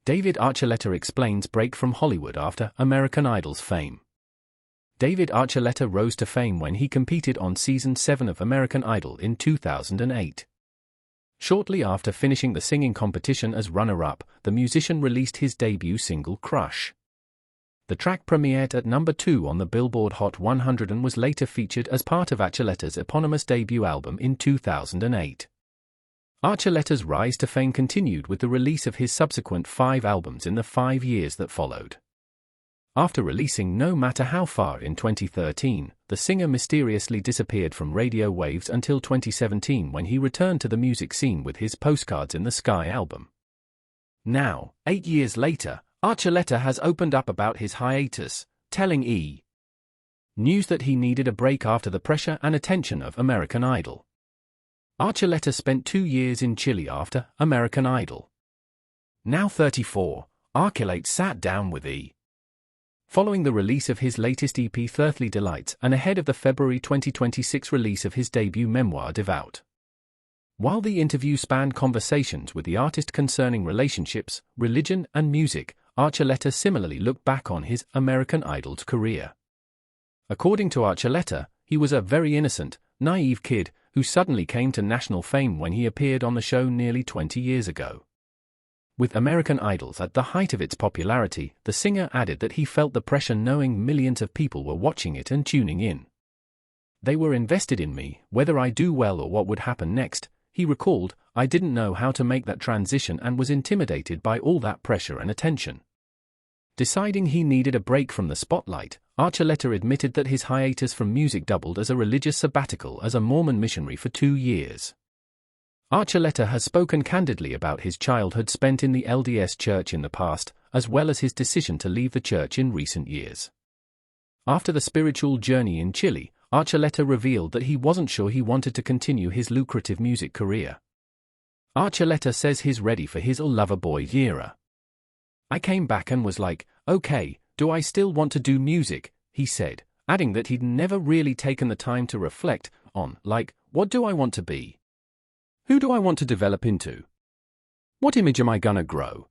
David Archuleta explains break from Hollywood after American Idol's fame. David Archuleta rose to fame when he competed on Season 7 of American Idol in 2008. Shortly after finishing the singing competition as runner-up, the musician released his debut single Crush. The track premiered at number 2 on the Billboard Hot 100 and was later featured as part of Archuleta's eponymous debut album in 2008. Archuleta's rise to fame continued with the release of his subsequent 5 albums in the 5 years that followed. After releasing No Matter How Far in 2013, the singer mysteriously disappeared from radio waves until 2017 when he returned to the music scene with his Postcards in the Sky album. Now, 8 years later, Archuleta has opened up about his hiatus, telling E! News that he needed a break after the pressure and attention of American Idol. Archuleta spent 2 years in Chile after American Idol. Now 34, Archuleta sat down with E! Following the release of his latest EP Earthly Delights and ahead of the February 2026 release of his debut memoir Devout. While the interview spanned conversations with the artist concerning relationships, religion, and music, Archuleta similarly looked back on his American Idol's career. According to Archuleta, he was a very innocent, naive kid who suddenly came to national fame when he appeared on the show nearly 20 years ago. With American Idols at the height of its popularity, the singer added that he felt the pressure knowing millions of people were watching it and tuning in. They were invested in me, whether I do well or what would happen next, he recalled. I didn't know how to make that transition and was intimidated by all that pressure and attention. Deciding he needed a break from the spotlight, Archuleta admitted that his hiatus from music doubled as a religious sabbatical as a Mormon missionary for 2 years. Archuleta has spoken candidly about his childhood spent in the LDS Church in the past, as well as his decision to leave the church in recent years. After the spiritual journey in Chile, Archuleta revealed that he wasn't sure he wanted to continue his lucrative music career. Archuleta says he's ready for his lover boy era. I came back and was like, okay, do I still want to do music, he said, adding that he'd never really taken the time to reflect on, like, what do I want to be? Who do I want to develop into? What image am I gonna grow?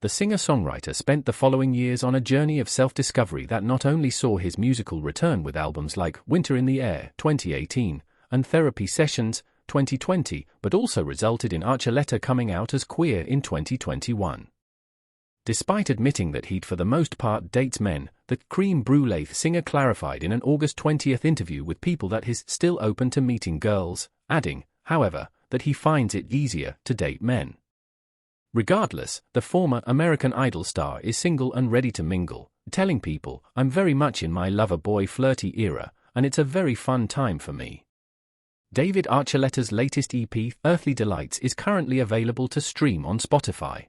The singer-songwriter spent the following years on a journey of self-discovery that not only saw his musical return with albums like Winter in the Air, 2018, and Therapy Sessions, 2020, but also resulted in Archuleta coming out as queer in 2021. Despite admitting that he'd for the most part dates men, the creme brulee singer clarified in an August 20th interview with People that he's still open to meeting girls, adding, however, that he finds it easier to date men. Regardless, the former American Idol star is single and ready to mingle, telling People, I'm very much in my lover boy flirty era, and it's a very fun time for me. David Archuleta's latest EP, Earthly Delights, is currently available to stream on Spotify.